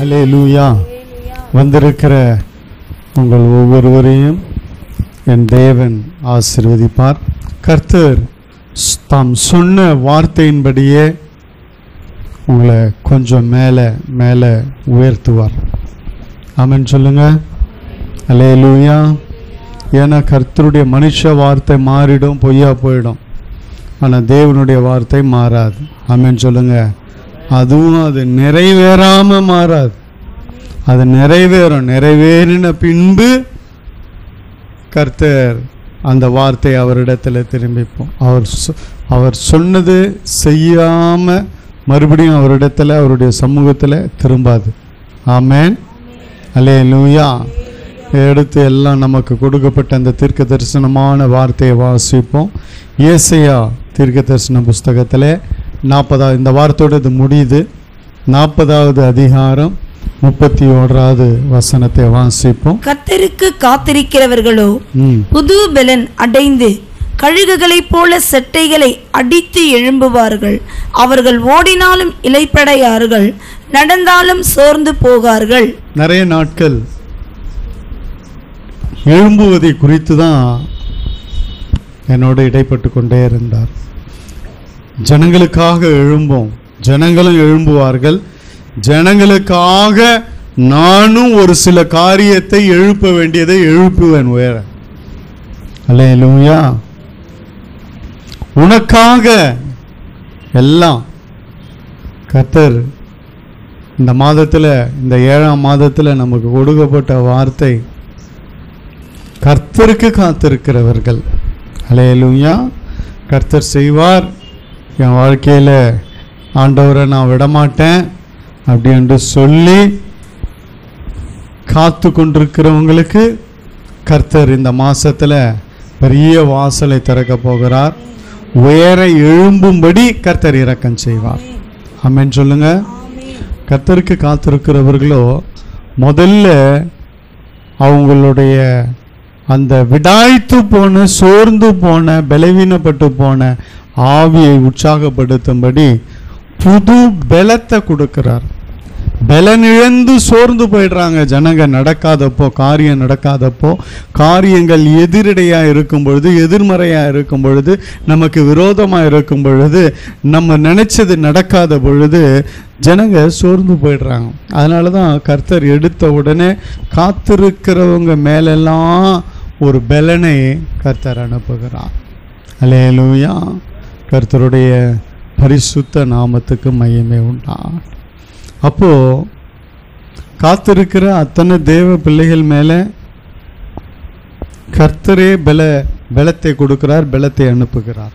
அல்லேலூயா. வந்திருக்கிற உங்கள் ஒவ்வொருவரையும் என் தேவன் ஆசீர்வதிப்பார். கர்த்தர் தாம் சொன்ன வார்த்தையின்படியே உங்களை கொஞ்சம் மேலே மேலே உயர்த்துவார். ஆமென் சொல்லுங்க. அல்லேலூயா. ஏன்னா கர்த்தருடைய மனுஷ வார்த்தை மாறிடும், பொய்யா போயிடும். ஆனால் தேவனுடைய வார்த்தை மாறாது. ஆமென் சொல்லுங்க. அதுவும் அது நிறைவேறாம மாறாது. அது நிறைவேறும். நிறைவேறின பின்பு கர்த்தர் அந்த வார்த்தை அவரிடத்தில் திரும்பிப்போம். அவர் சொன்னது செய்யாம மறுபடியும் அவரிடத்தில் அவருடைய சமூகத்தில் திரும்பாது. ஆமென். அல்லேலூயா. எடுத்து எல்லாம் நமக்கு கொடுக்கப்பட்ட அந்த தீர்க்க தரிசனமான வார்த்தையை வாசிப்போம். ஏசாயா தீர்க்க தரிசன புஸ்தகத்தில் 40 இந்த வார்த்தையோடு இது முடியுது. 40வது அதிகாரம் 31வது வசனத்தை வாசிப்போம். கர்த்தருக்கு காத்திருக்கிறவர்களோ புது பலன் அடைந்து கழுகுகளைப் போல செட்டைகளை அடித்து எழும்புவார்கள். அவர்கள் ஓடினாலும் இளைப்படையார்கள், நடந்தாலும் சோர்ந்து போகார்கள். நிறைய நாட்கள் எழும்புவதை குறித்து தான் என்னோடு இடைப்பட்டு கொண்டே இருந்தார். ஜனங்களுக்காக எழும்போம், ஜனங்களும் எழும்புவார்கள். ஜனங்களுக்காக நானும் ஒரு சில காரியத்தை எழுப்ப வேண்டியதை எழுப்புவேன். உயர அல்லேலூயா. உனக்காக எல்லாம் கர்த்தர் இந்த மாதத்தில், இந்த 7ஆம் மாதத்தில் நமக்கு கொடுக்கப்பட்ட வார்த்தை, கர்த்தருக்கு காத்திருக்கிறவர்கள். அல்லேலூயா. கர்த்தர் செய்வார். என் வாழ்க்கையில் ஆண்டவரை நான் விடமாட்டேன் அப்படி என்று சொல்லி காத்து கொண்டிருக்கிறவங்களுக்கு கர்த்தர் இந்த மாதத்தில் பெரிய வாசலை திறக்க போகிறார். உயர எழும்பும்படி கர்த்தர் இரக்கம் செய்வார். ஆமென் சொல்லுங்க. கர்த்தருக்கு காத்திருக்கிறவர்களோ முதல்ல அவங்களுடைய அந்த விடாய்த்து போன, சோர்ந்து போன, பலவீனப்பட்டு போன ஆவியை உற்சாகப்படுத்தும்படி புது பலத்தை கொடுக்கிறார். பலனிழந்து சோர்ந்து போயிடுறாங்க ஜனங்க. நடக்காதப்போ, காரியம் நடக்காதப்போ, காரியங்கள் எதிரடையாக இருக்கும் பொழுது, எதிர்மறையாக இருக்கும் பொழுது, நமக்கு விரோதமாக இருக்கும் பொழுது, நம்ம நினைச்சது நடக்காத பொழுது ஜனங்க சோர்ந்து போயிடுறாங்க. அதனால தான் கர்த்தர் எடுத்த உடனே காத்திருக்கிறவங்க மேலெல்லாம் ஒரு பலனை கர்த்தர் அனுப்புகிறார். அல்லேலூயா. கர்த்தருடைய பரிசுத்த நாமத்துக்கு மகிமை உண்டா. அப்போ காத்திருக்கிற அத்தனை தேவ பிள்ளைகள் மேலே கர்த்தரே பலத்தை கொடுக்கிறார், பலத்தை அனுப்புகிறார்.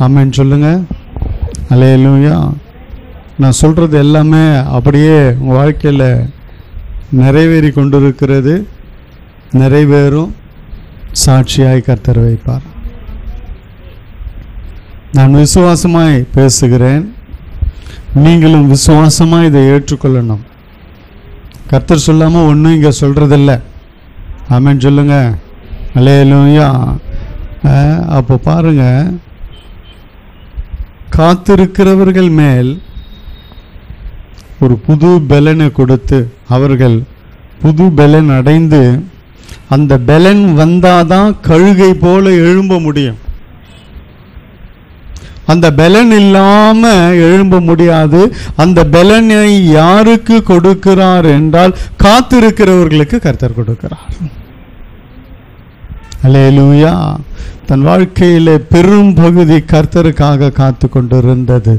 ஆமென் சொல்லுங்க. அல்லேலூயா. நான் சொல்றது எல்லாமே அப்படியே உங்கள் வாழ்க்கையில் நிறைவேறி கொண்டிருக்கிறது. நிறைவேறும். சாட்சியாய் கர்த்தர் வைப்பார். நான் விசுவாசமாய் பேசுகிறேன். நீங்களும் விசுவாசமாக இதை ஏற்றுக்கொள்ளணும். கர்த்தர் சொல்லாமல் ஒன்றும் இங்கே சொல்கிறதில்ல. ஆமென் சொல்லுங்க. அல்லேலூயா. அப்போ பாருங்க, காத்திருக்கிறவர்கள் மேல் ஒரு புது பலனை கொடுத்து அவர்கள் புது பலன் அடைந்து, அந்த பலன் வந்தாதான் கழுகை போல எழும்ப முடியும். அந்த பலன் இல்லாம எழும்ப முடியாது. அந்த பலனை யாருக்கு கொடுக்கிறார் என்றால் காத்திருக்கிறவர்களுக்கு கர்த்தர் கொடுக்கிறார். அல்லேலூயா. தன் வாழ்க்கையில பெரும் பகுதி கர்த்தருக்காக காத்து கொண்டிருந்தது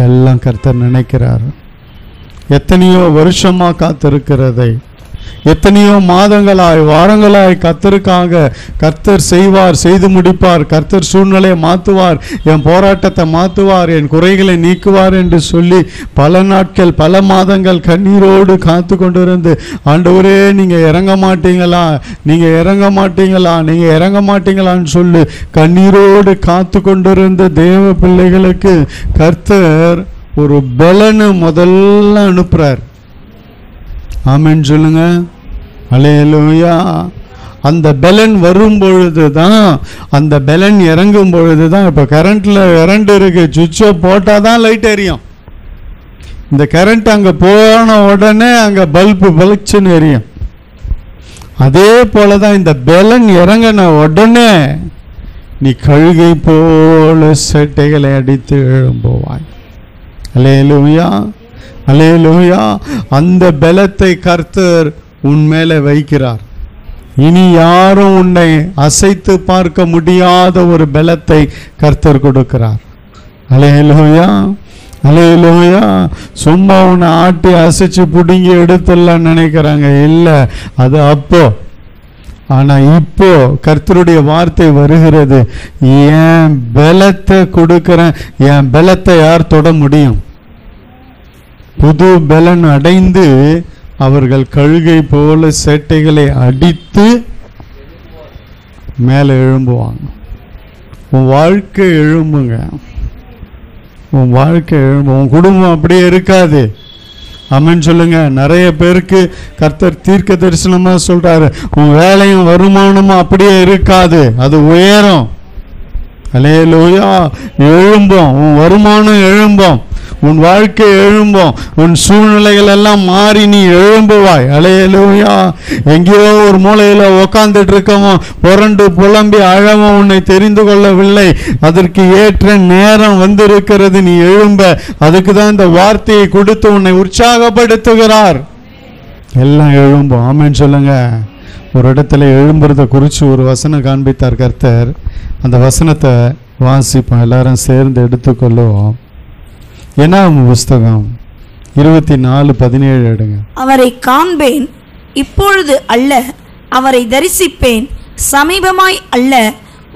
எல்லாம் கர்த்தர் நினைக்கிறார். எத்தனையோ வருஷமா காத்திருக்கிறதை, எத்தனையோ மாதங்களாய், வாரங்களாய் கர்த்தருக்காக கர்த்தர் செய்வார், செய்து முடிப்பார். கர்த்தர் சூழ்நிலையை மாற்றுவார், என் போராட்டத்தை மாற்றுவார், என் குறைகளை நீக்குவார் என்று சொல்லி பல நாட்கள், பல மாதங்கள் கண்ணீரோடு காத்து கொண்டிருந்து, ஆண்டவரே நீங்கள் இறங்க மாட்டீங்களா, நீங்கள் இறங்க மாட்டீங்களா, நீங்கள் இறங்க மாட்டீங்களான்னு சொல்லி கண்ணீரோடு காத்து கொண்டிருந்த தேவ பிள்ளைகளுக்கு கர்த்தர் ஒரு பலனை முதல்ல அனுப்புறார். ஆமென் சொல்லுங்க. அல்லேலூயா. அந்த பலன் வரும் பொழுது தான், அந்த பலன் இறங்கும் பொழுது தான், இப்போ கரண்ட்ல கரண்ட் இருக்கு, சுவிட்சை போட்டால் தான் லைட் எரியும். இந்த கரண்ட் அங்கே போன உடனே அங்கே பல்பு பளிச்சுன்னு எரியும். அதே போல தான் இந்த பலன் இறங்கின உடனே நீ கழுகை போல செட்டைகளை அடித்து எழும்புவாய். அல்லேலூயா, அல்லேலூயா. அந்த பலத்தை கர்த்தர் உன் மேலே வைக்கிறார். இனி யாரும் உன்னை அசைத்து பார்க்க முடியாத ஒரு பலத்தை கர்த்தர் கொடுக்கிறார். அல்லேலூயா, அல்லேலூயா. சும்மா உன்னை ஆட்டி அசைச்சு பிடுங்கி எடுத்துடலாம் நினைக்கிறாங்க. இல்லை, அது அப்போ. ஆனால் இப்போ கர்த்தருடைய வார்த்தை வருகிறது, என் பலத்தை கொடுக்கிறேன். என் பலத்தை யார் தொட முடியும்? புது பலன் அடைந்து அவர்கள் கழுகை போல சேட்டைகளை அடித்து மேலே எழும்புவாங்க. உன் வாழ்க்கை எழும்புங்க, உன் வாழ்க்கை எழும்பு. உன் குடும்பம் அப்படியே இருக்காது. ஆமென் சொல்லுங்க. நிறைய பேருக்கு கர்த்தர் தீர்க்க தரிசனமா சொல்றாரு, உன் வேலையும் வருமானமும் அப்படியே இருக்காது, அது உயரும். அல்லேலூயா. எழும்போம், உன் வருமானம் எழும்போம், உன் வாழ்க்கை எழும்போம், உன் சூழ்நிலைகள் எல்லாம் மாறி நீ எழும்புவாய். அல்லேலூயா. எங்கேயோ ஒரு மூலையில உக்காந்துட்டு இருக்கவும் புரண்டு புலம்பி அழவும் உன்னை தெரிந்து கொள்ளவில்லை. அதற்கு ஏற்ற நேரம் வந்திருக்கிறது, நீ எழும்ப. அதுக்கு தான் இந்த வார்த்தையை கொடுத்து உன்னை உற்சாகப்படுத்துகிறார். எல்லாம் எழும்போம். ஆமென் சொல்லுங்க. ஒரு இடத்துல எழும்புறத குறித்து ஒரு வசனம் காண்பித்தார் கர்த்தர். அந்த வசனத்தை வாசிப்போம், எல்லாரும் சேர்ந்து எடுத்துக்கொள்ளுவோம். என்னாகும் புஸ்தகம் 24:17 எடுங்க. அவரை காண்பேன், இப்பொழுது அல்ல, அவரை தரிசிப்பேன், சமீபமாய் அல்ல.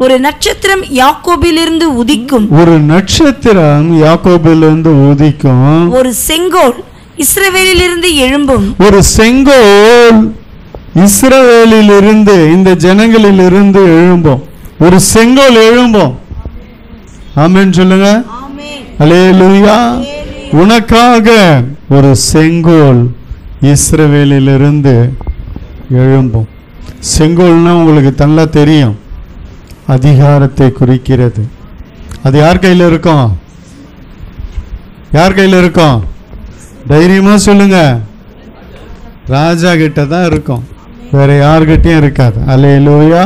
ஒரு நட்சத்திரம் யாக்கோபிலிருந்து உதிக்கும், ஒரு நட்சத்திரம் யாக்கோபிலிருந்து உதிக்கும். ஒரு செங்கோல் இஸ்ரவேலிலிருந்து எழும்பும், ஒரு செங்கோல் இஸ்ரவேலிலிருந்து, இந்த ஜனங்களிலிருந்து எழும்பும். ஒரு செங்கோல் எழும்பும். ஆமென் சொல்லுங்க. அல்லேலூயா. உனக்காக ஒரு செங்கோல் இஸ்ரவேலிலிருந்து எழும்பும். செங்கோல்னா உங்களுக்கு நல்லா தெரியும், அதிகாரத்தை குறிக்கிறது. அது யார் கையில் இருக்கும்? யார் கையில் இருக்கும்? தைரியமா சொல்லுங்க. ராஜா கிட்ட தான் இருக்கும், வேற யார்கிட்டயும் இருக்காது. அல்லேலூயா.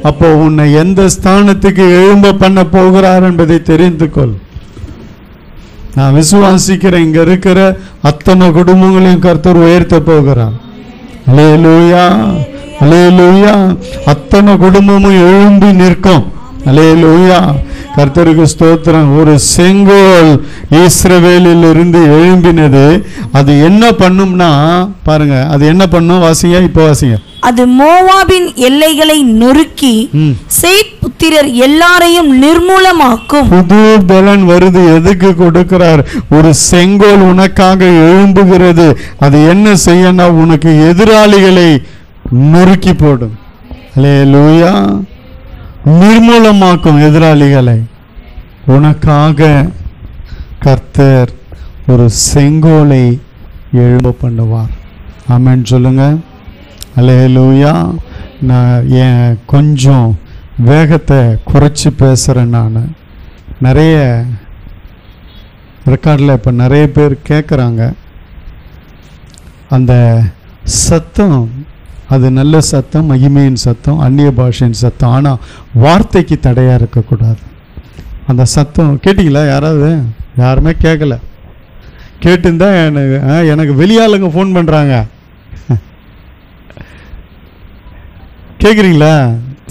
அப்போ உன்னை எந்த ஸ்தானத்துக்கு எழும்ப பண்ண போகிறார் என்பதை தெரிந்து கொள். நான் விசுவாசிக்கிறேன், இங்க இருக்கிற அத்தனை குடும்பங்களையும் கர்த்தர் உயர்த்த போகிறார். அல்லேலூயா, அல்லேலூயா. அத்தனை குடும்பமும் எழும்பி நிற்கும். அல்லேலூயா. கர்த்தருக்கு ஸ்தோத்திரம். ஒரு செங்கோல் இஸ்ரவேலில் இருந்து எழும்பினது. அது என்ன பண்ணும்னா பாருங்க, அது என்ன பண்ணும்? வாசிங்க, இப்போ வாசிங்க. அது மோவாபின் எல்லைகளை நொறுக்கி சேத் புத்திரர் எல்லாரையும் நிர்மூலமாக்கும். புது பலன் வருது. எதுக்கு கொடுக்கிறார்? ஒரு செங்கோல் உனக்காக எழும்புகிறது. அது என்ன செய்யனா, உனக்கு எதிராளிகளை நொறுக்கி போடும். அல்லேலூயா. நிர்மூலமாக்கும் எதிராளிகளை. உனக்காக கர்த்தர் ஒரு செங்கோலை எழும்ப பண்ணுவார். ஆமென் சொல்லுங்க. அல்லேலூயா. நான் ஏன் கொஞ்சம் வேகத்தை குறைச்சி பேசுகிறேன். நான் நிறைய ரெக்கார்டில் இப்போ நிறைய பேர் கேட்குறாங்க, அந்த சத்தம் அது நல்ல சத்தம், மகிமையின் சத்தம், அந்நிய பாஷையின் சத்தம். ஆனால் வார்த்தைக்கு தடையாக இருக்கக்கூடாது. அந்த சத்தம் கேட்டிங்களா? யாராவது? யாருமே கேட்கல. கேட்டுருந்தா எனக்கு வெளியாளுங்க ஃபோன் பண்ணுறாங்க. கேட்குறீங்களா?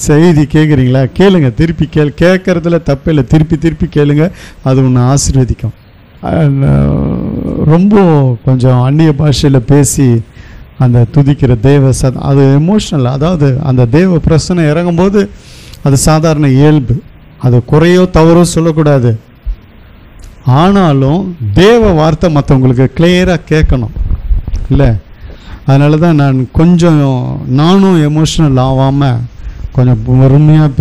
செய்தி கேட்குறீங்களா? கேளுங்க, திருப்பி கேட்கறதுல தப்பில்லை. திருப்பி திருப்பி கேளுங்க, அது ஒன்று ஆசீர்வதிக்கும். ரொம்ப கொஞ்சம் அந்நிய பாஷையில் பேசி அந்த துதிக்கிற தேவ சத்தம், அது எமோஷ்னல். அதாவது அந்த தேவ பிரச்சனை இறங்கும்போது அது சாதாரண இயல்பு, அது குறையோ தவறோ சொல்லக்கூடாது. ஆனாலும் தேவ வார்த்தை மற்றவங்களுக்கு கிளியராக கேட்கணும் இல்லை? அதனால தான் நான் கொஞ்சம் நானும் எமோஷ்னல் ஆகாமல் கொஞ்சம் பொறுமையாக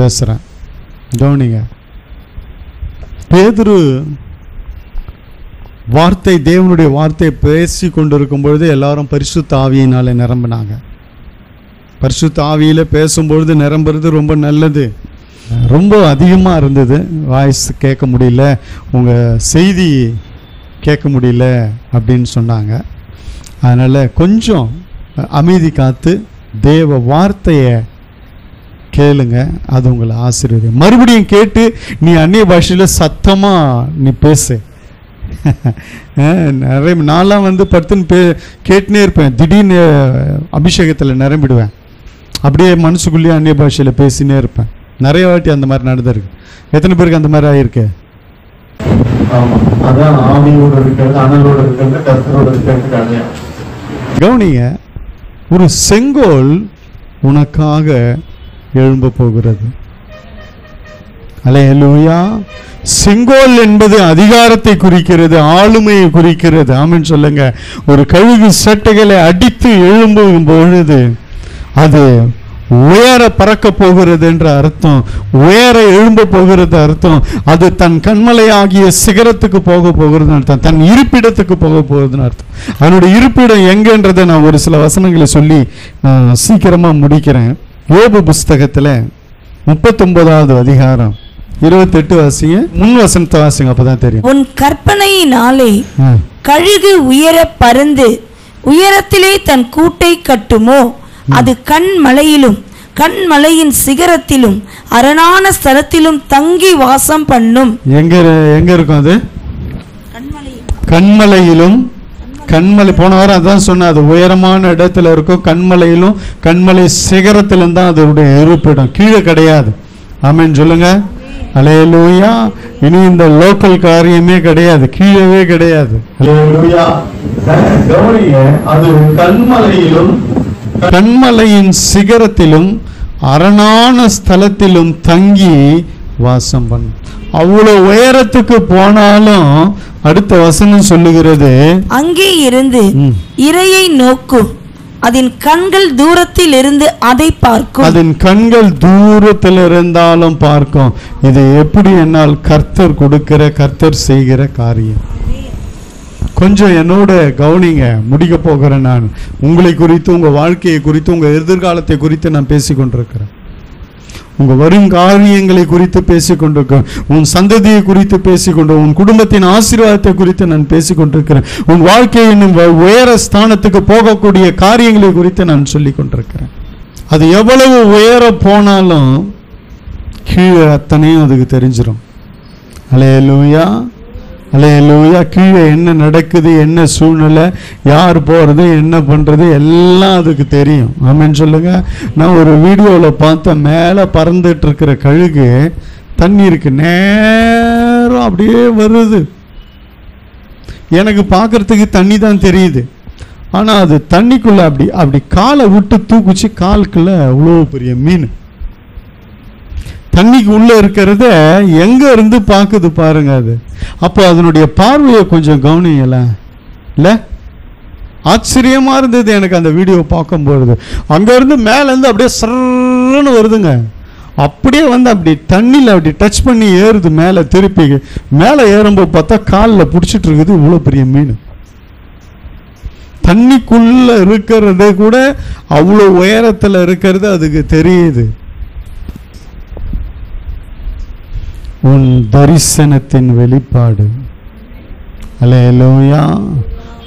வார்த்தை, தேவனுடைய வார்த்தை பேசி கொண்டிருக்கும் பொழுது எல்லாரும் பரிசுத்த ஆவியினால நிரம்பினாங்க. பரிசுத்த ஆவியில் பேசும்பொழுது நிரம்புறது ரொம்ப நல்லது. ரொம்ப அதிகமாக இருந்தது, வாய்ஸ் கேட்க முடியல, உங்கள் செய்தி கேட்க முடியல அப்படின்னு சொன்னாங்க. அதனால் கொஞ்சம் அமைதி காத்து தேவ வார்த்தையை கேளுங்க, அது உங்களை ஆசீர்வதிக்கும். மறுபடியும் கேட்டு நீ அந்நிய பாஷையில் சத்தமாக நீ பேசு. நிறைய நான்லாம் வந்து படுத்துன்னு கேட்டுனே இருப்பேன், திடீர்னு அபிஷேகத்தில் நிரம்பிடுவேன், அப்படியே மனசுக்குள்ளேயே அந்நிய பாஷையில் பேசினே இருப்பேன். நிறைய வாட்டி அந்த மாதிரி நடந்திருக்கு. எத்தனை பேருக்கு அந்த மாதிரி ஆகிருக்கு? கவனிங்க, ஒரு செங்கோல் உனக்காக எழும்ப போகிறது. அல்லேலூயா. செங்கோல் என்பது அதிகாரத்தை குறிக்கிறது, ஆளுமையை குறிக்கிறது. ஆமென் சொல்லுங்க. ஒரு கழுகு சட்டைகளை அடித்து எழும்பும் பொழுது அது உயர பறக்க போகிறது என்ற அர்த்தம், உயர எழும்ப போகிறது அர்த்தம். அது தன் கண்மலையாகிய சிகரத்துக்கு போக போகிறதுன்னு அர்த்தம், தன் இருப்பிடத்துக்கு போக போகிறதுன்னு அர்த்தம். அதனுடைய இருப்பிடம் எங்கன்றதை நான் ஒரு சில வசனங்களை சொல்லி சீக்கிரமாக முடிக்கிறேன். யோபு புஸ்தகத்தில் 39வது அதிகாரம் 28 வாசிங்க, முன் வசனத்தை வாசிங்க, அப்பதான் தெரியும். உன் கற்பனையினாலே கழுகு உயர பறந்து உயரத்திலே தன் கூட்டை கட்டுமோ? அது கண்மலையிலும் கண்மலையின் சிகரத்திலும் அரணான ஸ்தலத்திலும் தங்கி வாசம் பண்ணும். எங்க இருக்கும் அது? கண்மலையிலும். கண்மலை போன வாரம் அதான் சொன்ன, அது உயரமான இடத்துல இருக்கும். கண்மலையிலும் கண்மலை சிகரத்திலும் தான் அதனுடைய இருப்பிடம், கீழே கிடையாது. ஆமென் சொல்லுங்க. அல்லேலூயா. இனி இந்த லோக்கல் காரியமே கிடையாது, கீழவே கிடையாது. அல்லேலூயா. அது கண்மலையிலும் கண்மலையின் சிகரத்திலும் அரணான ஸ்தலத்திலும் தங்கி வாசம் பண்ணும். அவ்வளவு உயரத்துக்கு போனாலும் அடுத்த வசனம் சொல்லுகிறது, அங்கே இருந்து இரையை நோக்கும், அதன் கண்கள் தூரத்தில் இருந்து அதை பார்க்கும். அதன் கண்கள் தூரத்தில் இருந்தாலும் பார்க்கும். இது எப்படி என்னால் கர்த்தர் கொடுக்கிற, கர்த்தர் செய்கிற காரியம். கொஞ்சம் என்னோட கவனிங்க, முடிக்க போகிறேன். நான் உங்களை குறித்து, உங்கள் வாழ்க்கையை குறித்து, உங்கள் எதிர்காலத்தை குறித்து நான் பேசிக்கொண்டிருக்கிறேன். உங்கள் வருங்காரியங்களை குறித்து பேசிக்கொண்டிருக்கிறேன். உன் சந்ததியை குறித்து பேசிக்கொண்டு, உன் குடும்பத்தின் ஆசீர்வாதத்தை குறித்து நான் பேசிக்கொண்டிருக்கிறேன். உன் வாழ்க்கையின் உயர ஸ்தானத்துக்கு போகக்கூடிய காரியங்களை குறித்து நான் சொல்லி கொண்டிருக்கிறேன். அது எவ்வளவு உயர போனாலும் கீழே அத்தனையும் அதுக்கு தெரிஞ்சிடும். அல்லேலூயா. அல்லேலூயா. கீழே என்ன நடக்குது, என்ன சூழ்நிலை, யார் போகிறது, என்ன பண்ணுறது, எல்லாம் அதுக்கு தெரியும். ஆமென் சொல்லுங்க. நான் ஒரு வீடியோவில் பார்த்தேன், மேலே பறந்துட்டு இருக்கிற கழுகு தண்ணீருக்கு நேரம் அப்படியே வருது. எனக்கு பார்க்கறதுக்கு தண்ணி தான் தெரியுது, ஆனால் அது தண்ணிக்குள்ளே அப்படி அப்படி காலை விட்டு தூக்குச்சு. காலுக்குள்ள அவ்வளோ பெரிய மீன் தண்ணிக்கு உள்ளே இருக்கிறத எங்கே இருந்து பார்க்குது பாருங்க. அது அப்போ அதனுடைய பார்வையை கொஞ்சம் கவனிங்கள. இல்லை, ஆச்சரியமாக இருந்தது எனக்கு அந்த வீடியோ பார்க்கும்பொழுது. அங்கேருந்து மேலேருந்து அப்படியே சர்ன்னு வருதுங்க. அப்படியே வந்து அப்படி தண்ணியில் அப்படி டச் பண்ணி ஏறுது மேலே. திருப்பி மேலே ஏறும்போது பார்த்தா காலில் பிடிச்சிட்டு இருக்குது இவ்வளோ பெரிய மீன். தண்ணிக்குள்ளே இருக்கிறது கூட அவ்வளோ உயரத்தில் இருக்கிறது அதுக்கு தெரியுது. உன் தரிசனத்தின் வெளிப்பாடு. அல்லேலூயா.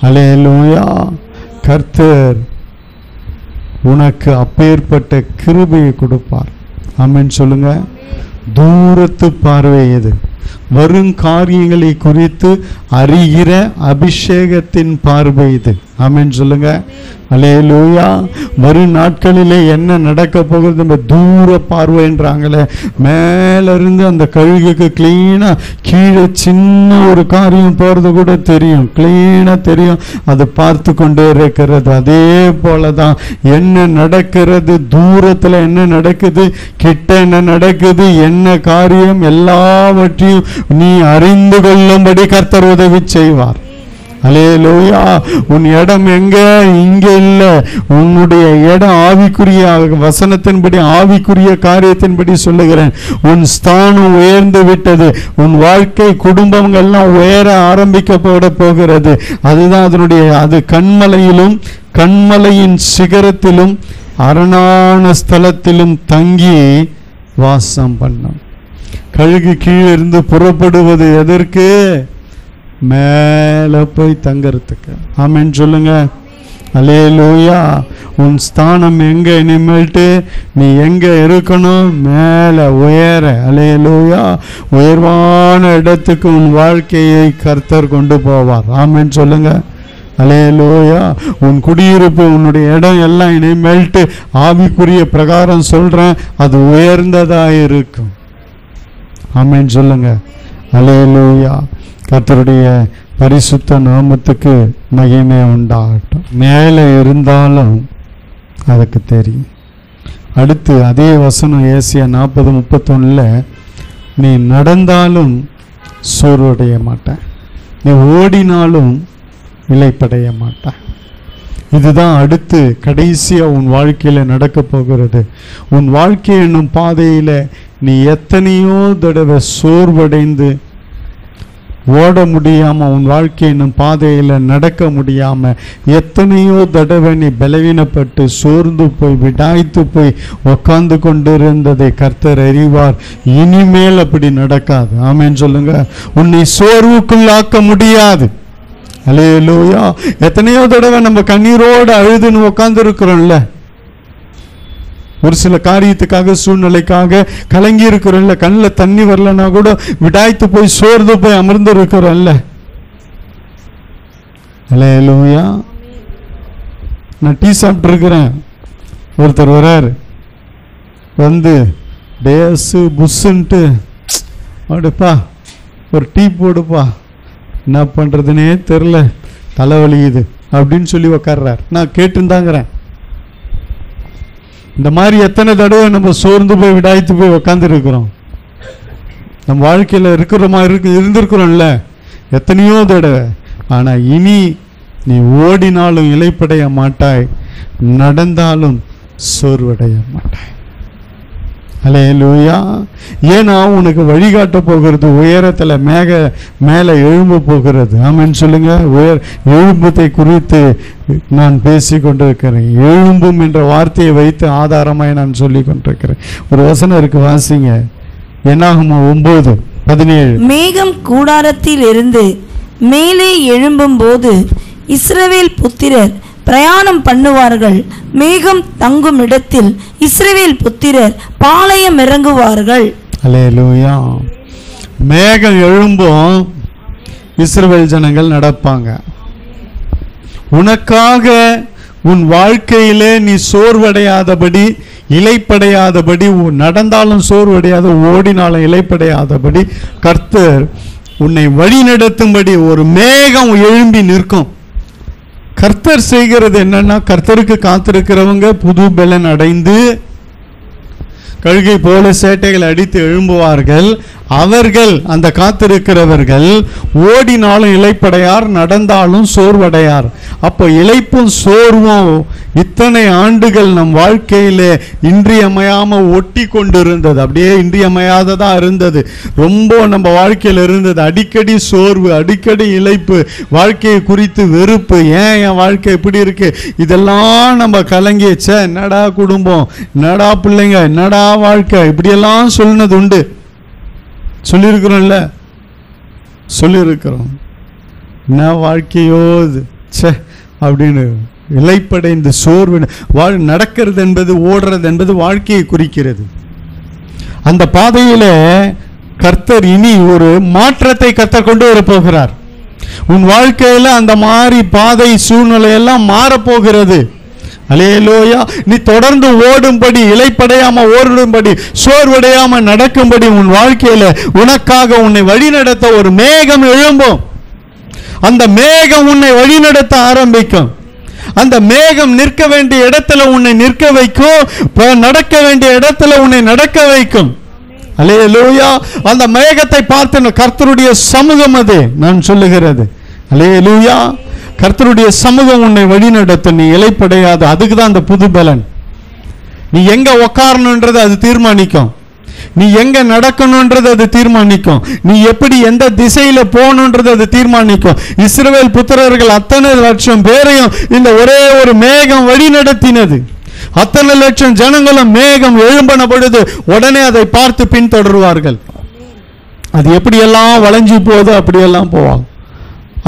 அல்லேலூயா. கர்த்தர் உனக்கு அப்பேற்பட்ட கிருபையை கொடுப்பார். ஆமென் சொல்லுங்க. தூரத்து பார்வை எது? வரும் காரியங்களை குறித்து அறிகிற அபிஷேகத்தின் பார்வை இது. ஆமென் சொல்லுங்க. அல்லேலூயா. வரும் நாட்களிலே என்ன நடக்க போகிறது நம்ம தூர பார்வைன்றாங்களே. மேலிருந்து அந்த கழுகுக்கு கிளீனா கீழே சின்ன ஒரு காரியம் போறது கூட தெரியும், கிளீனா தெரியும். அது பார்த்து கொண்டே இருக்கிறது. அதே போலதான் என்ன நடக்கிறது, தூரத்துல என்ன நடக்குது, கிட்ட என்ன நடக்குது, என்ன காரியம், எல்லாவற்றையும் நீ அறிந்து கொள்ளும்படி கர்த்தர் உதவி செய்வார். அல்லேலூயா. உன் இடம் எங்க? இங்க இல்ல. உன்னுடைய இடம் ஆவிக்குரிய வசனத்தின்படி, ஆவிக்குரிய காரியத்தின்படி சொல்லுகிறேன். உன் ஸ்தானம் உயர்ந்து விட்டது. உன் வாழ்க்கை குடும்பங்கள்லாம் உயர ஆரம்பிக்கப்பட போகிறது. அதுதான் அதனுடைய, அது கண்மலையிலும் கண்மலையின் சிகரத்திலும் அரணான ஸ்தலத்திலும் தங்கி வாசம் பண்ணும். கழுகு கீழிருந்து புறப்படுவது எதற்கு? மேலே போய் தங்கறதுக்கு. ஆமென் சொல்லுங்க. அல்லேலூயா. உன் ஸ்தானம் எங்க? இனிமேல்ட்டு நீ எங்க இருக்கணும்? மேலே உயர. அல்லேலூயா. உயர்வான இடத்துக்கு உன் வாழ்க்கையை கர்த்தர் கொண்டு போவார். ஆமென் சொல்லுங்க. அல்லேலூயா. உன் குடியிருப்பு, உன்னுடைய இடம் எல்லாம் இனிமேல்ட்டு ஆவிக்குரிய பிரகாரம் சொல்றேன், அது உயர்ந்ததா இருக்கும். ஆமென் சொல்லுங்க. அல்லேலூயா. கர்த்தருடைய பரிசுத்த நாமத்துக்கு மகிமை உண்டாகட்டும். மேலே இருந்தாலும் அதுக்கு தெரியும். அடுத்து அதே வசனம் ஏசியா 40:31, நீ நடந்தாலும் சோர்வடைய மாட்ட, நீ ஓடினாலும் இளைப்படைய மாட்ட. இதுதான் அடுத்து கடைசியாக உன் வாழ்க்கையில் நடக்க போகிறது. உன் வாழ்க்கை என்னும் பாதையில் நீ எத்தனையோ தடவை சோர்வடைந்து ஓட முடியாமல், உன் வாழ்க்கை என்னும் பாதையில் நடக்க முடியாமல் எத்தனையோ தடவை நீ பலவீனப்பட்டு சோர்ந்து போய் விடாய்த்து போய் உக்காந்து கொண்டிருந்ததை கர்த்தர் அறிவார். இனிமேல் அப்படி நடக்காது. ஆமென் சொல்லுங்க. உன்னை சோர்வுக்குள்ளாக்க முடியாது. அல்லேலூயா. எத்தனையோ தடவை நம்ம கண்ணீரோடு அழுதுன்னு உட்கார்ந்து இருக்கிறோம்ல, ஒரு சில காரியத்துக்காக, சூழ்நிலைக்காக கலங்கி இருக்கிறோம்ல, கண்ணில் தண்ணி வரலன்னா கூட விடாய்த்து போய் சோர்ந்து போய் அமர்ந்து இருக்கிறோம்ல. அல்லேலூயா. நான் டீ சாப்பிட்டு இருக்கிறேன், ஒருத்தர் வராரு, வந்து டேஸு புஷ்ன்ட்டு, அப்படிப்பா ஒரு டீ போடுப்பா, என்ன பண்ணுறதுனே தெரில, தலைவலிக்குது அப்படின்னு சொல்லி உக்காடுறார். நான் கேட்டுருந்தாங்கிறேன். இந்த மாதிரி எத்தனை தடவை நம்ம சோர்ந்து போய் விடாய்த்து போய் உக்காந்துருக்கிறோம். நம்ம வாழ்க்கையில் இருக்கிறோமா இருந்திருக்கிறோம்ல எத்தனையோ தடவை. ஆனால் இனி நீ ஓடினாலும் இளைப்படைய மாட்டாய், நடந்தாலும் சோர்வடைய மாட்டாய். அல்லேலூயா. ஏன்னா உனக்கு வழிகாட்ட போகிறது உயரத்தில் மேலே எழும்ப போகிறது. ஆமென் சொல்லுங்க. எழும்பத்தை குறித்து நான் பேசி கொண்டிருக்கிறேன். எழும்பும் என்ற வார்த்தையை வைத்து ஆதாரமாய் நான் சொல்லி கொண்டிருக்கிறேன். ஒரு வசனம் இருக்கு, வாசிங்க. என்னாகுமா 9:17. மேகம் கூடாரத்தில் இருந்து மேலே எழும்பும் போது இஸ்ரவேல் புத்திரர் பிரயாணம் பண்ணுவார்கள். மேகம் தங்கும் இடத்தில் இஸ்ரவேல் புத்திரர் பாளையம் இறங்குவார்கள். அல்லேலூயா. மேகம் எழும்பும், இஸ்ரவேல் ஜனங்கள் நடப்பாங்க. உனக்காக உன் வாழ்க்கையிலே நீ சோர்வடையாதபடி, இளைப்படையாதபடி, நடந்தாலும் சோர்வடையாத, ஓடினாலும் இளைப்படையாதபடி கர்த்தர் உன்னை வழி நடத்தும்படி ஒரு மேகம் எழும்பி நிற்கும். கர்த்தர் செய்கிறது என்னன்னா, கர்த்தருக்கு காத்திருக்கிறவங்க புது பலன் அடைந்து கழுகை போல சேட்டைகள் அடித்து எழும்புவார்கள். அவர்கள், அந்த காத்திருக்கிறவர்கள், ஓடினாலும் இளைப்படையார், நடந்தாலும் சோர்வடையார். அப்போ இளைப்பும் சோர்வும் இத்தனை ஆண்டுகள் நம் வாழ்க்கையிலே இன்றியமையாம ஒட்டி கொண்டிருந்தது. அப்படியே இன்றியமையாததா இருந்தது. ரொம்ப நம்ம வாழ்க்கையில் இருந்தது. அடிக்கடி சோர்வு, அடிக்கடி இளைப்பு, வாழ்க்கையை குறித்து வெறுப்பு. ஏன் என் வாழ்க்கை இப்படி இருக்கு, இதெல்லாம் நம்ம கலங்கிச்ச, என்னடா குடும்பம், என்னடா பிள்ளைங்க, என்னடா வாழ்க்கை, இப்படியெல்லாம் சொன்னது உண்டு. சொல்லியிருக்கிறோம்ல, சொல்லியிருக்கிறோம். என்ன வாழ்க்கையோ இது சே அப்படின்னு இளைப்படைந்து சோர்வு. நடக்கிறது என்பது, ஓடுறது என்பது வாழ்க்கையை குறிக்கிறது. அந்த பாதையில கர்த்தர் இனி ஒரு மாற்றத்தை கர்த்தர் கொண்டு வர போகிறார். உன் வாழ்க்கையில அந்த மாதிரி பாதை, சூழ்நிலை எல்லாம் மாறப்போகிறது. அல்லேலூயா. நீ தொடர்ந்து ஓடும்படி, இளைப்படையாம ஓடும்படி, சோர்வடையாம நடக்கும்படி உன் வாழ்க்கையில உனக்காக உன்னை வழிநடத்த ஒரு மேகம் எழும்பும். அந்த மேகம் உன்னை வழிநடத்த ஆரம்பிக்கும். அந்த மேகம் நிற்க வேண்டிய இடத்துல உன்னை நிற்க வைக்கும், நடக்க வேண்டிய இடத்துல உன்னை நடக்க வைக்கும். அல்லேலூயா. அந்த மேகத்தை பார்த்து கர்த்தருடைய சமூகம் அது நான் சொல்லுகிறது. அல்லேலூயா. கர்த்தருடைய சமூகம் உன்னை வழி நடத்தும். நீ இளைப்படையாது. அதுக்கு தான் அந்த புது பலன். நீ எங்க உட்காரணுன்றது அது தீர்மானிக்கும். நீ எங்க நடக்கணும்ன்றது அது தீர்மானிக்கும். நீ எப்படி எந்த திசையில போகணுன்றது அது தீர்மானிக்கும். இஸ்ரவேல் புத்திரர்கள் அத்தனை லட்சம் பேரையும் இந்த ஒரே ஒரு மேகம் வழி நடத்தினது. அத்தனை லட்சம் ஜனங்களும் மேகம் எழும்பின பொழுது உடனே அதை பார்த்து பின்தொடருவார்கள். அது எப்படியெல்லாம் வளைஞ்சு போகுதோ அப்படியெல்லாம் போவாங்க.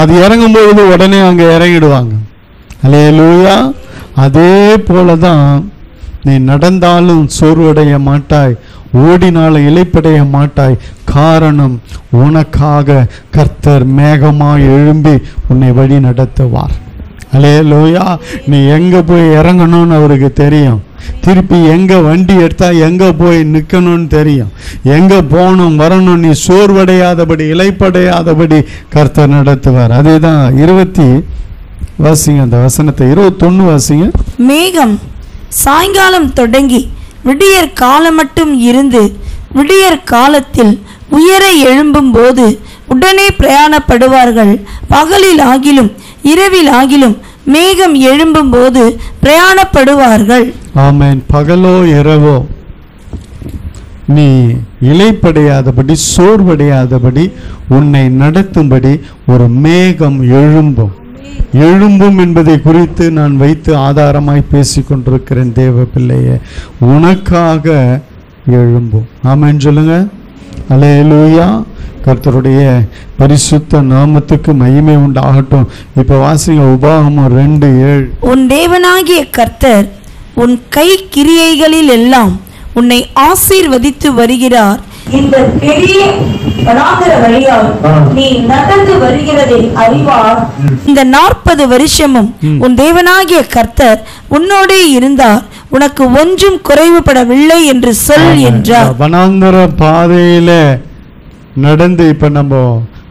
அது இறங்கும் பொழுது உடனே அங்கே இறங்கிடுவாங்க. அல்லேலூயா. அதே போலதான் நீ நடந்தாலும் சோர்வடைய மாட்டாய், ஓடினாலும் இளைப்படைய மாட்டாய். காரணம், உனக்காக கர்த்தர் மேகமாய் எழும்பி உன்னை வழி நடத்துவார். அல்லேலூயா. நீ எங்க போய் இறங்கணும்னு அவருக்கு தெரியும். திருப்பி எங்க வண்டி எடுத்தா எங்க போய் நிற்கணும்னு தெரியும். எங்க போகணும் வரணும். நீ சோர்வடையாதபடி இளைப்படையாதபடி கர்த்தர் நடத்துவார். அதேதான் 20 வாசிங்க, அந்த வசனத்தை 21 வாசிங்க. மேகம் சாயங்காலம் தொடங்கி விடியற் காலம் மட்டும் இருந்து விடியற் காலத்தில் உயர எழும்பும் போது உடனே பிரயாணப்படுவார்கள். பகலில் ஆகிலும் இரவில் ஆகிலும் மேகம் எழும்பும் போது பிரயாணப்படுவார்கள். ஆமென். பகலோ இரவோ நீ இளைப்படையாதபடி சோர்வடையாதபடி உன்னை நடத்தும்படி ஒரு மேகம் எழும்பும். எழும்பும் என்பதை குறித்து நான் வைத்து ஆதாரமாய் பேசிக் கொண்டிருக்கிறேன். தேவ பிள்ளையே, உனக்காக எழும்பும். ஆமென் சொல்லுங்க. அல்லேலூயா. கர்த்தருடைய பரிசுத்த நாமத்துக்கு மகிமை உண்டாகட்டும். இப்ப வாசிங்க உபாகமம் 2:7. உன் தேவனாகிய கர்த்தர் உன் கை கிரியைகளில் எல்லாம் உன்னை ஆசீர்வதித்து வருகிறார். இந்த பெரிய வனாந்தர வழியால் நீ நடந்து வருகிறதை அறிவார். இந்த 40 வருஷமும் உன் தேவனாகிய கர்த்தர் உன்னோடே இருந்தார், உனக்கு ஒன்றும் குறைவுபடவில்லை என்று சொல் என்றார். வனாந்தர பாதையில நடந்து இப்ப நம்ம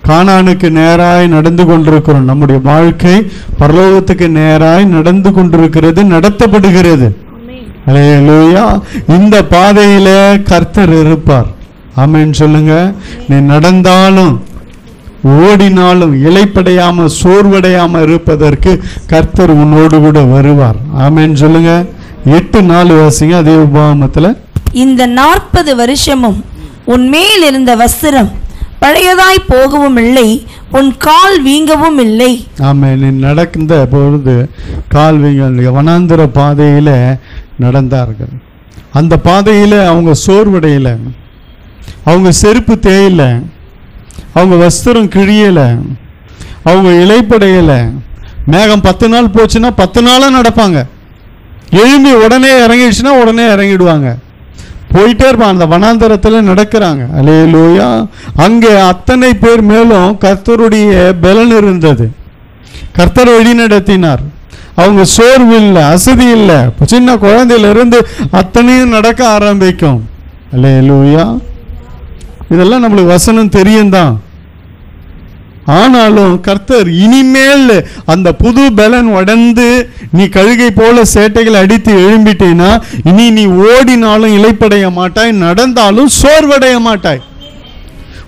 கானானுக்கு நேராய் நடந்து கொண்டிருக்கிறோம். நம்முடைய வாழ்க்கை பரலோகத்துக்கு நேராய் நடந்து கொண்டிருக்கிறது, நடத்தப்படுகிறது. அல்லேலூயா. இந்த பாதையில கர்த்தர் இருப்பார். ஆமென் சொல்லுங்க. நீ நடந்தாலும் ஓடினாலும் இளைப்படையாம சோர்வடையாம இருப்பதற்கு கர்த்தர் உன்னோடு கூட வருவார். ஆமென் சொல்லுங்க. 8:4 வாசிங்க அதே உபாகமத்துல. இந்த 40 வருஷமும் உன் மேல் இருந்த வஸ்திரம் பழையதாய் போகவும் இல்லை, உன் கால் வீங்கவும் இல்லை. ஆமென். நீ நடந்த பொழுது கால் வீங்க. வனாந்திர பாதையில நடந்தார்கள். அந்த பாதையில அவங்க சோர்வடையில, அவங்க செருப்பு தேயல, அவங்க வஸ்திரம் கிழியல, அவங்க இளைப்படையல. மேகம் 10 நாள் போச்சுன்னா 10 நாளா நடப்பாங்க. எழும்பி உடனே இறங்கிடுச்சுன்னா உடனே இறங்கிடுவாங்க. போயிட்டே இருப்பாங்க. அந்த வனாந்தரத்தில் நடக்கிறாங்க. அல்லேலூயா. அங்கே அத்தனை பேர் மேலும் கர்த்தருடைய பலன் இருந்தது. கர்த்தர் வழி நடத்தினார். அவங்க சோர்வு இல்லை, அசதி இல்லை. சின்ன குழந்தையிலிருந்து அத்தனையும் நடக்க ஆரம்பிக்கும். அல்லேலூயா. இதெல்லாம் நம்மளுக்கு வசனம் தெரியும் தான். ஆனாலும் கர்த்தர் இனிமேல் அந்த புது பலன் உடந்து நீ கழுகை போல சேட்டைகளை அடித்து எழும்பிட்டேன்னா இனி நீ ஓடினாலும் இளைப்படைய மாட்டாய், நடந்தாலும் சோர்வடைய மாட்டாய்.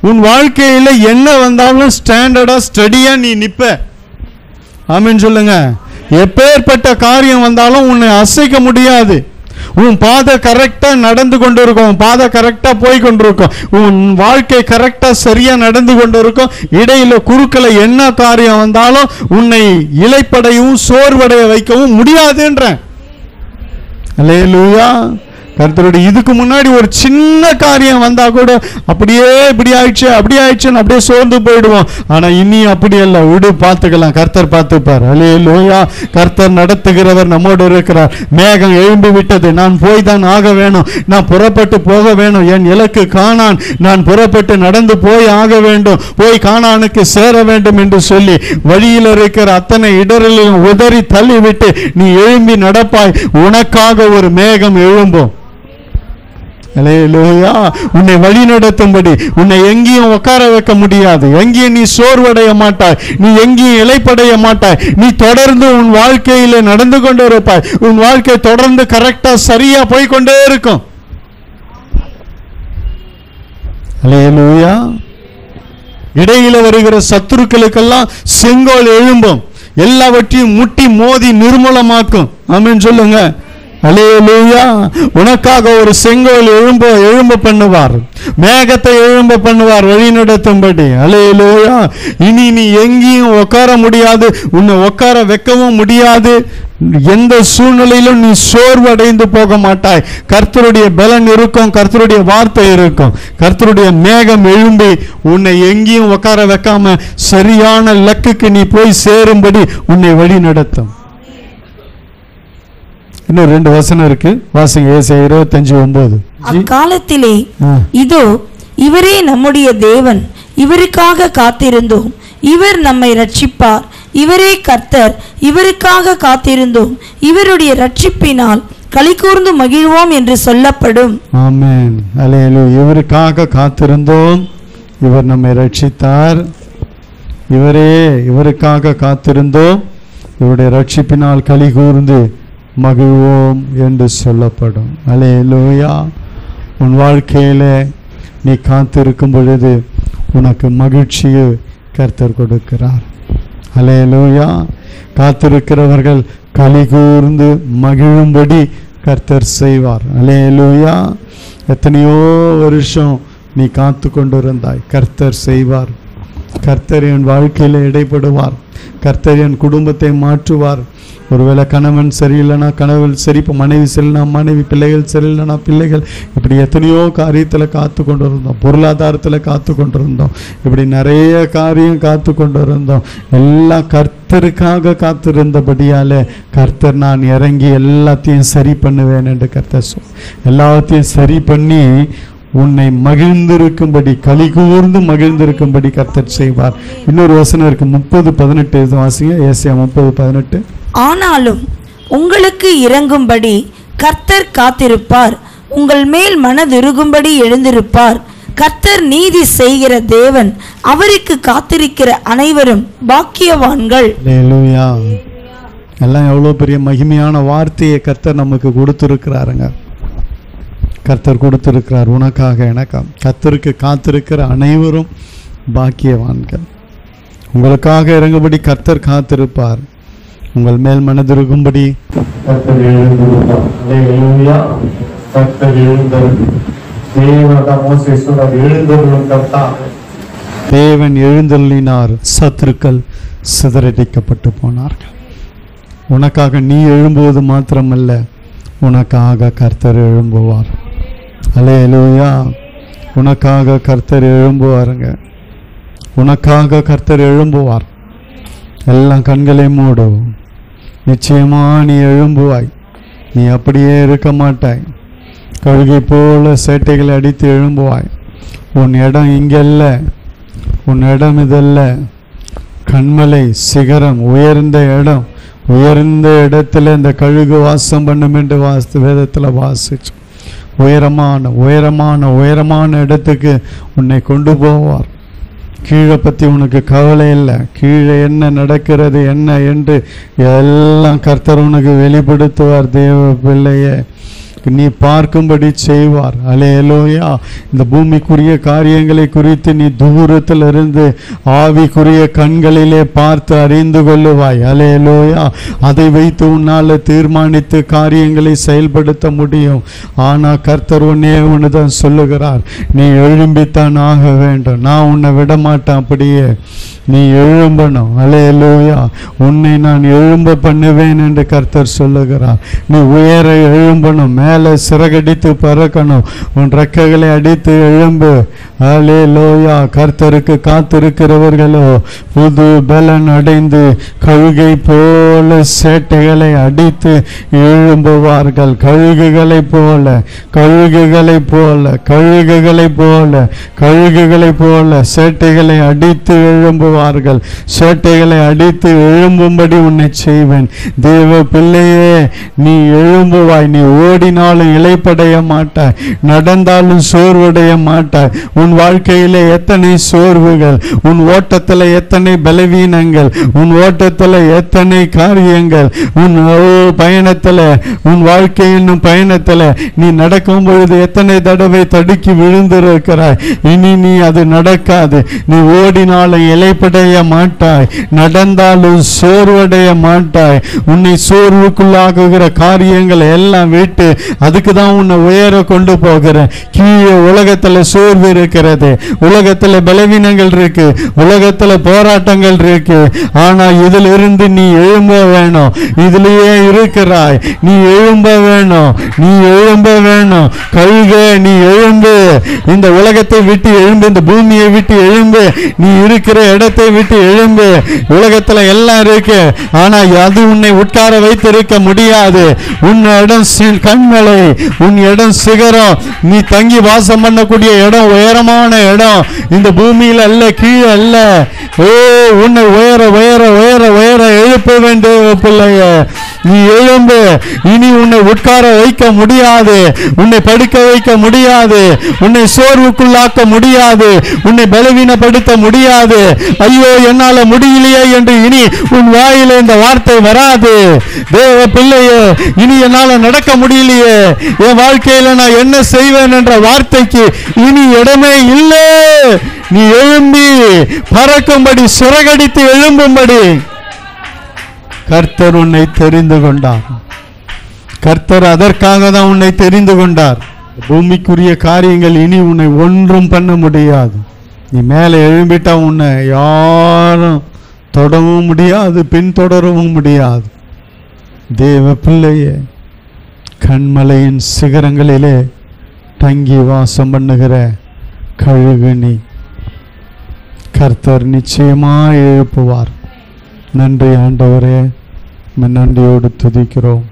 உன் வாழ்க்கையில என்ன வந்தாலும் ஸ்டாண்டர்டா ஸ்டடியா நீ நிப்ப. ஆமென் சொல்லுங்க. எப்பேற்பட்ட காரியம் வந்தாலும் உன்னை அசைக்க முடியாது. உன் பாதை கரெக்டா நடந்து கொண்டு இருக்கும், பாதை கரெக்டா போய் கொண்டிருக்கும், உன் வாழ்க்கை கரெக்டா சரியா நடந்து கொண்டு இருக்கும். இடையில குறுக்கல என்ன காரியம் வந்தாலும் உன்னை இளைப்படையவும் சோர்வடைய வைக்கவும் முடியாதுன்ற. அல்லேலூயா. கர்த்தருடைய இதுக்கு முன்னாடி ஒரு சின்ன காரியம் வந்தா கூட அப்படியே இப்படி ஆயிடுச்சு அப்படி ஆயிடுச்சுன்னு அப்படியே சோர்ந்து போயிடுவோம். ஆனா இனி அப்படி அல்ல. விடு, பார்த்துக்கலாம், கர்த்தர் பார்த்துப்பார். அல்லேலூயா. கர்த்தர் நடத்துகிறவர் நம்மோடு இருக்கிறார். மேகம் எழும்பி விட்டது, நான் போய் தான் ஆக வேணும், நான் புறப்பட்டு போக வேணும், என் இலக்கு கானான், நான் புறப்பட்டு நடந்து போய் ஆக வேண்டும், போய் கானானுக்கு சேர வேண்டும் என்று சொல்லி வழியில் இருக்கிற அத்தனை இடரிலும் உதறி தள்ளிவிட்டு நீ எழும்பி நடப்பாய். உனக்காக ஒரு மேகம் எழும்பும். அல்லேலூயா. உன்னை வழி நடத்தும்படி, உன்னை எங்கேயும் உட்கார வைக்க முடியாது, எங்கேயும் நீ சோர்வடைய மாட்டாய், நீ எங்கேயும் இளைப்படைய மாட்டாய். நீ தொடர்ந்து உன் வாழ்க்கையில நடந்து கொண்டே இருப்பாய். உன் வாழ்க்கை தொடர்ந்து கரெக்டா சரியா போய்கொண்டே இருக்கும். அல்லேலூயா. இடையில வருகிற சத்துருக்களுக்கெல்லாம் செங்கோல் எழும்பும், எல்லாவற்றையும் முட்டி மோதி நிர்மூலமாக்கும். ஆமென் சொல்லுங்க. அல்லேலூயா. உனக்காக ஒரு செங்கோல் எழும்ப பண்ணுவார், மேகத்தை எழும்ப பண்ணுவார் வழி நடத்தும்படி. அல்லேலூயா. இனி நீ எங்கேயும் உட்கார முடியாது, உன்னை உட்கார வைக்கவும் முடியாது. எந்த சூழ்நிலையிலும் நீ சோர்வடைந்து போக மாட்டாய். கர்த்தருடைய பலன் இருக்கும், கர்த்தருடைய வார்த்தை இருக்கும். கர்த்தருடைய மேகம் எழும்பி உன்னை எங்கேயும் உட்கார வைக்காம சரியான லக்குக்கு நீ போய் சேரும்படி உன்னை வழி நடத்தும். இன்னும் 2 வசனம் இருக்கு, வாசிங்க. ஏசாயா 25:9. அக்காலத்திலே இதோ இவரே நம்முடைய தேவன், இவருக்காக காத்திருந்தோம், இவர் நம்மை ரட்சிப்பார், இவரே கர்த்தர், இவருக்காக காத்திருந்தோம், இவருடைய ரட்சிப்பினால் களிகூர்ந்து மகிழ்வோம் என்று சொல்லப்படும். ஆமென். அல்லேலூயா. இவருக்காக காத்திருந்தோம், இவர் நம்மை ரட்சித்தார், இவருக்காக காத்திருந்தோம், இவருடைய ரட்சிப்பினால் களிகூர்ந்து மகிழ்வோம் என்று சொல்லப்படும். அல்லேலூயா. உன் வாழ்க்கையில நீ காத்திருக்கும் பொழுது உனக்கு மகிழ்ச்சியை கர்த்தர் கொடுக்கிறார். அல்லேலூயா. காத்திருக்கிறவர்கள் களிகூர்ந்து மகிழும்படி கர்த்தர் செய்வார். அல்லேலூயா. எத்தனையோ வருஷம் நீ காத்து கொண்டிருந்தாய், கர்த்தர் செய்வார். கர்த்தர் என் வாழ்க்கையில் இடைப்படுவார், கர்த்தர் என் குடும்பத்தை மாற்றுவார். ஒருவேளை கணவன் சரியில்லைனா கணவன் சரி, இப்போ மனைவி சரியில்லைனா மனைவி, பிள்ளைகள் சரியில்லைனா பிள்ளைகள், இப்படி எத்தனையோ காரியத்தில் காத்து கொண்டு இருந்தோம். பொருளாதாரத்தில் காத்து கொண்டு இருந்தோம், இப்படி நிறைய காரியம் காத்து கொண்டு இருந்தோம். எல்லாம் கர்த்தருக்காக காத்திருந்தபடியாலே கர்த்தர் நான் இறங்கி எல்லாத்தையும் சரி பண்ணுவேன் என்று கர்த்தர் எல்லாத்தையும் சரி பண்ணி உன்னை மகிழ்ந்திருக்கும்படி, களிகூர்ந்து மகிழ்ந்திருக்கும்படி கர்த்தர் செய்வார். இன்னொரு வசனம் இருக்கு, 30:18 வாசிங்க. ஏசாயா 30:18. ஆனாலும் உங்களுக்கு இறங்கும்படி கர்த்தர் காத்திருப்பார், உங்கள் மேல் மனதுருகும்படி எழுந்திருப்பார். கர்த்தர் நீதி செய்கிற தேவன், அவருக்கு காத்திருக்கிற அனைவரும் பாக்கியவான்கள். அல்லேலூயா. எல்லாம் எவ்வளோ பெரிய மகிமையான வார்த்தையை கர்த்தர் நமக்கு கொடுத்துருக்கிறாருங்க. கர்த்தர் கொடுத்திருக்கிறார் உனக்காக, எனக்காக. கர்த்தருக்கு காத்திருக்கிற அனைவரும் பாக்கியவான்கள். உங்களுக்காக இறங்கும்படி கர்த்தர் காத்திருப்பார், உங்கள் மேல் மனதிருக்கும்படி கர்த்தர் எழுந்திருப்பார். அல்லேலூயா. கர்த்தர் தேவன் எழுந்தருளினார், சத்துருக்கள் சிதறடிக்கப்பட்டு போனார்கள். உனக்காக நீ எழும்புவது மாத்திரமல்ல, உனக்காக கர்த்தர் எழும்புவார். அல்லேலூயா. உனக்காக கர்த்தர் எழும்புவாருங்க, உனக்காக கர்த்தர் எழும்புவார். எல்லாம் கண்களை மூடும், நிச்சயமா நீ எழும்புவாய். நீ அப்படியே இருக்க மாட்டாய், கழுகை போல சேட்டைகளை அடித்து எழும்புவாய். உன் இடம் இங்கல்ல, உன் இடம் இதல்ல. கண்மலை சிகரம், உயர்ந்த இடம், உயர்ந்த இடத்துல இந்த கழுகு வாசம் பண்ணும் என்று வேதத்தில் வாசிச்சு, உயரமான உயரமான உயரமான இடத்துக்கு உன்னை கொண்டு போவார். கீழே பற்றி உனக்கு கவலை இல்லை, கீழே என்ன நடக்கிறது என்ன என்று எல்லாம் கர்த்தர் உனக்கு வெளிப்படுத்துவார். தேவ பிள்ளையே, நீ பார்க்கும்படி செய்வார். அல்லேலூயா. இந்த பூமிக்குரிய காரியங்களை குறித்து நீ தூரத்தில் இருந்து ஆவிக்குரிய கண்களிலே பார்த்து அறிந்து கொள்ளுவாய். அல்லேலூயா. அதை வைத்து உன்னால் தீர்மானித்து காரியங்களை செயல்படுத்த முடியும். ஆனால் கர்த்தர் ஒன்னே ஒன்று தான் சொல்லுகிறார், நீ எழும்பித்தான் ஆக வேண்டும். நான் உன்னை விடமாட்டேன், அப்படியே நீ எழும்பணும். அல்லேலூயா. உன்னை நான் எழும்ப பண்ணுவேன் என்று கர்த்தர் சொல்லுகிறார். நீ உயர எழும்பணும், மேலே சிறகடித்து பறக்கணும், உன் ரெக்கைகளை அடித்து எழும்பு. அல்லேலூயா. கர்த்தருக்கு காத்திருக்கிறவர்களோ புது பலன் அடைந்து கழுகை போல சேட்டைகளை அடித்து எழும்புவார்கள். கழுகுகளை போல, கழுகுகளை போல, கழுகுகளை போல, கழுகுகளை போல சேட்டைகளை அடித்து எழும்பு எழும்புவார்கள். சேட்டைகளை அடித்து எழும்பும்படி உன்னை செய்வேன். தேவ பிள்ளையே, நீ எழும்புவாய். நீ ஓடினாலும் இளைப்படைய மாட்டாய், நடந்தாலும் சோர்வடைய மாட்டாய். உன் வாழ்க்கையிலே எத்தனை சோர்வுகள், உன் ஓட்டத்தில் எத்தனை பலவீனங்கள், உன் ஓட்டத்தில் எத்தனை காரியங்கள், உன் பயணத்தில், உன் வாழ்க்கை என்னும் பயணத்தில் நீ நடக்கும் பொழுது எத்தனை தடவை தடுக்கி விழுந்திருக்கிறாய். இனி நீ அது நடக்காது. நீ ஓடினாலும் இளைப்படைய மாட்டாய், நடந்தாலும் சோர்வடைய மாட்டாய். உன்னை சோர்வுக்குள்ளாகுகிற காரியங்களை எல்லாம் விட்டு அதுக்கு தான் உன்னை உயர கொண்டு போகிறேன். கீழே உலகத்துல சோர்வு இருக்கிறது, உலகத்துல பலவீனங்கள் இருக்கு, உலகத்துல போராட்டங்கள் இருக்கு. ஆனா இதுல இருந்து நீ எழும்ப வேணும். இதுலயே இருக்கிறாய், நீ எழும்ப வேணும், நீ எழும்ப வேணும். கழுக, நீ எழும்பு. இந்த உலகத்தை விட்டு எழும்பு, இந்த பூமியை விட்டு எழும்பு, நீ இருக்கிற இடத்தை விட்டு எழும்பு. உலகத்துல எல்லாம் இருக்கு, ஆனா அது உன்னை உட்கார வைத்திருக்க முடியாது. உன் இடம் கண்மலை, உன் இடம் சிகரம். நீ தங்கி வாசம் பண்ணக்கூடிய இடம் உயரமான இடம், இந்த பூமியில அல்ல, கீழே அல்ல. உன்னை உயர உயர உயர உயர எழுப்ப வேண்டும் பிள்ளைய. நீ எழும்பு. இனி உன்னை உட்கார வைக்க முடியாது, உன்னை படுக்க வைக்க முடியாது, உன்னை சோர்வுக்குள்ளாக்க முடியாது, உன்னை பலவீனப்படுத்த முடியாது. ஐயோ என்னால முடியலையே என்று இனி உன் வாயில இந்த வார்த்தை வராது. தேவ பிள்ளையே, இனி என்னால நடக்க முடியலையே, என் வாழ்க்கையில நான் என்ன செய்வேன் என்ற வார்த்தைக்கு இனி இடமே இல்லை. நீ எழும்பி பறக்கும்படி, சிறகடித்து எழும்பும்படி கர்த்தர் உன்னை தெரிந்து கொண்டார். கர்த்தர் அதற்காக தான் உன்னை தெரிந்து கொண்டார். பூமிக்குரிய காரியங்கள் இனி உன்னை ஒன்றும் பண்ண முடியாது. நீ மேலே எழும்பிட்டா உன்னை யாரும் தொடவும் முடியாது, பின்தொடரவும் முடியாது. தேவ பிள்ளையே, கண்மலையின் சிகரங்களிலே தங்கி வாசம் பண்ணுகிற கழுகு நீ. கர்த்தர் நிச்சயமாய் எழுப்புவார். நன்றி ஆண்டவரே, நன்றியோடு துதிக்கிறோம்.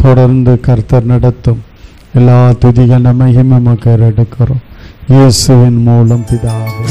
தொடர்ந்து கர்த்தர் நடத்தும் எல்லா துதிகள் மகிமை மக்கள் எடுக்கிறோம். இயேசுவின் மூலம் பிதாவே.